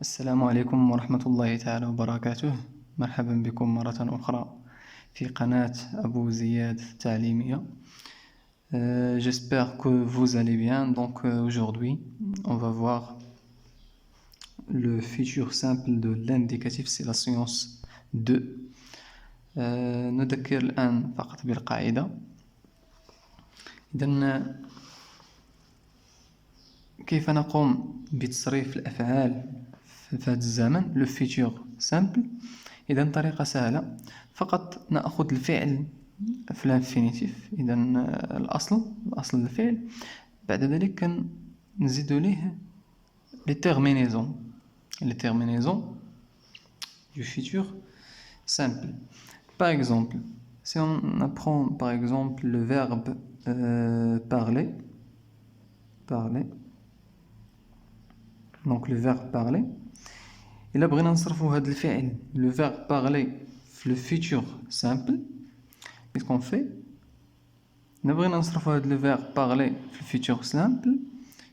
السلام عليكم ورحمة الله تعالى وبركاته. مرحبا بكم مرة أخرى في قناة أبو زياد التعليمية. J'espère que vous allez bien. Donc aujourd'hui, on va voir le futur simple de l'indicatif, c'est la séance 2. نذكر الآن فقط بالقاعدة. إذن كيف نقوم بتصريف الأفعال في هذا الزمن لو فيتور سامبل؟ إذا طريقة سهلة، فقط نأخذ الفعل في الانفينيتيف، إذا الأصل الفعل، بعد ذلك نزيد ليه les terminaisons du futur simple. Par exemple, si on apprend par exemple le verbe parler, donc le verbe parler, إلا بغينا نصرفو هذا الفعل le verbe parler في le futur simple، qu'est-ce qu'on fait؟ إلا بغينا نصرفو هذا le verbe parler في le futur simple،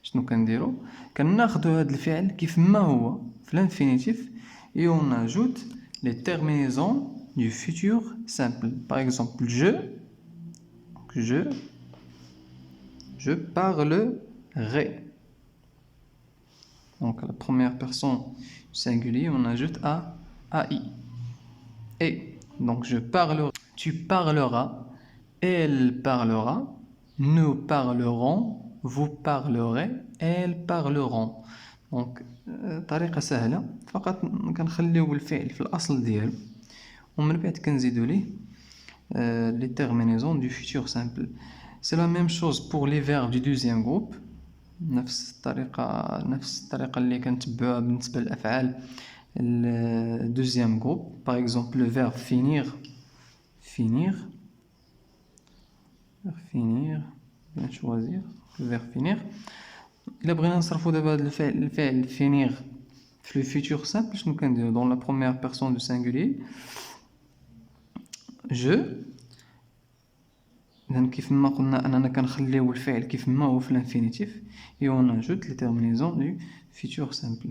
شنو كنديرو؟ كناخدو هذا الفعل كيف ما هو في l'infinitif et on ajoute les terminaisons du futur simple. Par exemple, je parlerai. Donc à la première personne singulier, on ajoute AI. Et donc je parlerai, tu parleras, elle parlera, nous parlerons, vous parlerez, elles parleront. Donc طريقة سهلة، فقط كنخليو الفعل في الأصل ديالو ومن بعد كنزيدو ليه les terminaisons du futur simple. C'est la même chose pour les verbes du deuxième groupe. نفس الطريقة اللي كنتبعوها بالنسبة للأفعال deuxième groupe. Par exemple, le verbe finir, bien choisir le verbe finir. إلا بغينا نصرفو دابا هاد الفعل finir في le futur simple، شنو كنديرو؟ dans la première personne du singulier je، إذن كيف ما قلنا أننا كنخليو الفعل كيف ما هو في l'infinitif et on ajoute les terminaisons du futur simple.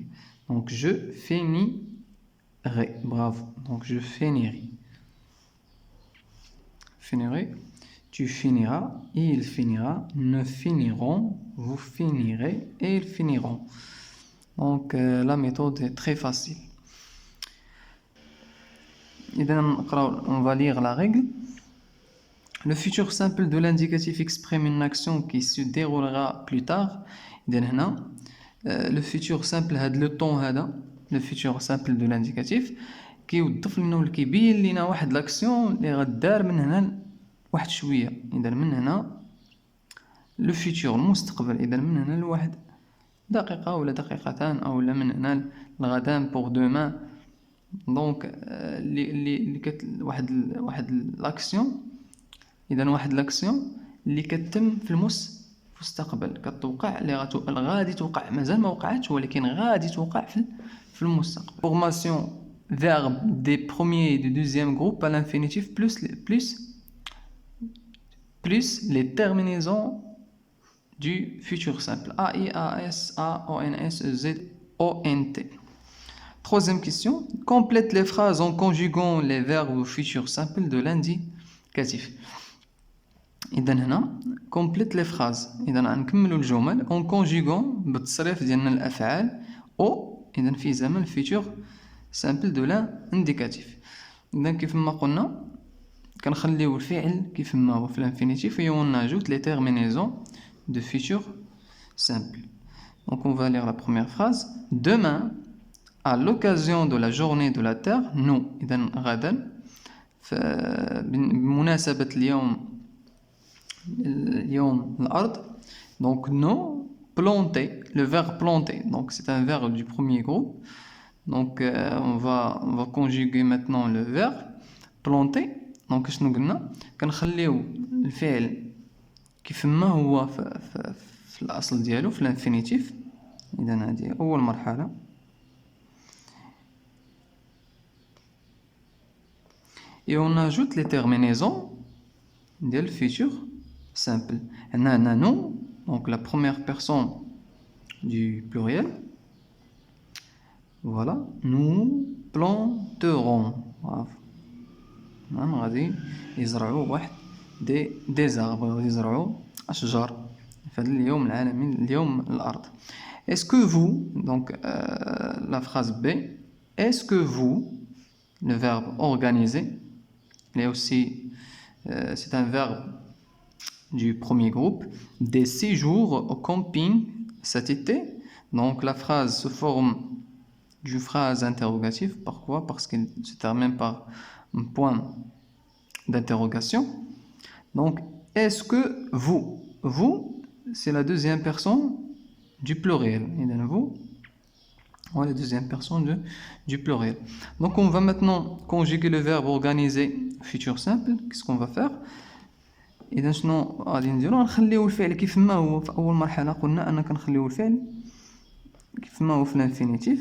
Donc je finirai, bravo. Donc je finirai, tu finiras, il finira, nous finirons, vous finirez et ils finiront. Donc la méthode est très facile. On va lire la règle. Le futur simple de l'indicatif exprime une action qui se déroulera plus tard. Le futur simple هذا le temps هذا le futur simple de l'indicatif كيوظف لنا ولا كيبين لنا واحد لاكسيون اللي غدار من هنا واحد شويه. اذا من هنا لو فيتور المستقبل، اذا من هنا لواحد دقيقه ولا دقيقتان او لا من هنا لغدا بور دومان. دونك اللي واحد لاكسيون، اذا واحد لاكسيون اللي كتم في المستقبل، كتوقع اللي غادي توقع، مازال ما وقعتش ولكن غادي توقع في المستقبل. فورماسيون verbe des premiers et du deuxième groupe à l'infinitif plus les terminaisons du futur simple AI, AS, AONS, ZONT. Troisième question, complète les phrases en conjuguant les verbes au futur simple de l'indicatif. إذا هنا complète les phrases، إذا غنكملوا الجمل en conjuguant بالتصريف ديالنا الأفعال أو إذا في زمن futur simple de l'indicatif. إذا كيف ما قلنا كنخليو الفعل كيف ما هو في l'infinitif et on ajoute les terminaisons de futur simple. Donc on va lire la première phrase. Demain, à l'occasion de la journée de la Terre, nous، إذا غدا بمناسبة اليوم الأرض. Donc nous planter, le verbe planter, donc c'est un verbe du premier groupe. Donc on va conjuguer maintenant le verbe planter. Donc شنو قلنا؟ كنخليو الفعل كيف ما هو في الأصل ديالو في الانفينيتيف. إذا هذه أول مرحلة. Et on ajoute les terminaisons ديال futur simple. On a nous, donc la première personne du pluriel. voilà, nous planterons. bravo. تمام غادي يزرعوا واحد دي زاربر، غادي يزرعوا أشجار في هذا اليوم العالمي اليوم الأرض. Est-ce que vous, donc la phrase B, est-ce que vous, le verbe organiser, il est aussi, c'est un verbe du premier groupe, des séjours au camping cet été. Donc la phrase se forme d'une phrase interrogative. Pourquoi? Parce qu'elle se termine par un point d'interrogation. Donc, est-ce que vous, c'est la deuxième personne du pluriel. Et donc, vous, la deuxième personne du pluriel. Donc, on va maintenant conjuguer le verbe organiser futur simple. Qu'est-ce qu'on va faire? إذا شنو غادي نديرو؟ نخليو الفعل كيف ما هو. في أول مرحلة قلنا أن كنخليو الفعل كيف ما هو في l'infinitif.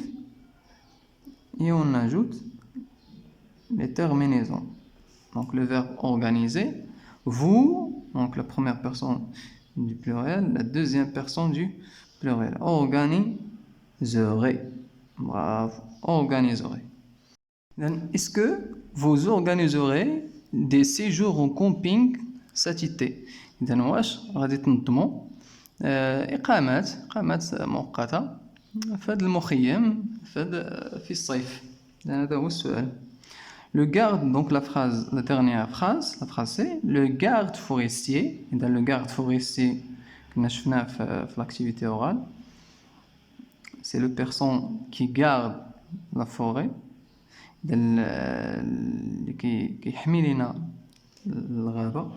Et on ajoute les terminaisons. Donc le verbe organiser, vous, donc la première personne du pluriel, la deuxième personne du pluriel. Organiserez. Bravo, organiserez. Est-ce que vous organiserez des séjours en camping cet été? إذا واش غادي تنظموا إقامات مؤقتة في هذا المخيم في الصيف؟ هذا هو السؤال. Le garde, donc la dernière phrase, la phrase c'est le garde forestier. Et dans le garde forestier que nous avons fait l'activité orale, c'est le personne qui garde la forêt, qui يحمي لنا الغابة،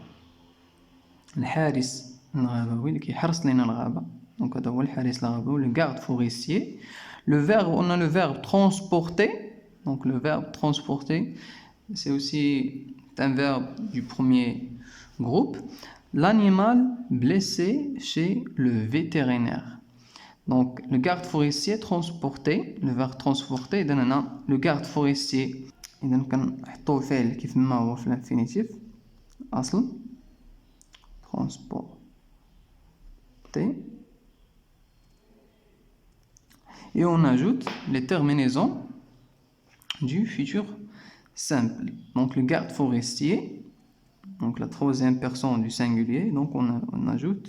الحارس الغابة هو اللي كيحرس لنا الغابة. Donc هذا هو الحارس الغابة، le garde forestier. Le verbe, on a le verbe transporter. Donc le verbe transporter, c'est aussi un verbe du premier groupe. L'animal blessé chez le vétérinaire. Donc le garde forestier transporter, le verbe transporter, le garde forestier. إذا كنحطو الفعل كيف ما هو في l'infinitif أصل transporter. Et on ajoute les terminaisons du futur simple. Donc le garde forestier, donc la troisième personne du singulier, donc on ajoute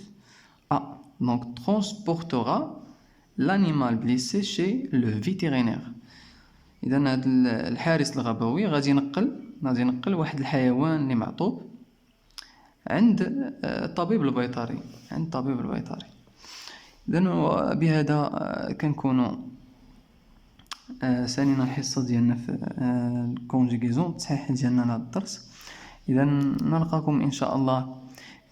A. Donc transportera l'animal blessé chez le vétérinaire. إذا هذا الحارس الغابوي غادي ينقل واحد الحيوان اللي معطوب عند الطبيب البيطري. إذا بهذا كنكونوا سالينا الحصة ديالنا في الكونجيغيزون التصحيح ديالنا لهذا الدرس. إذا نلقاكم إن شاء الله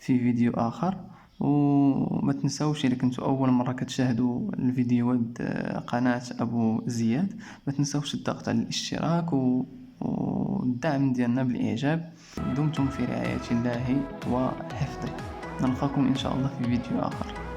في فيديو آخر، وما تنساوش إذا كنتوا أول مرة كتشاهدوا الفيديوهات قناة أبو زياد ما تنساوش الضغط على الاشتراك والدعم ديالنا بالإعجاب. دمتم في رعاية الله وحفظه. نلقاكم إن شاء الله في فيديو آخر.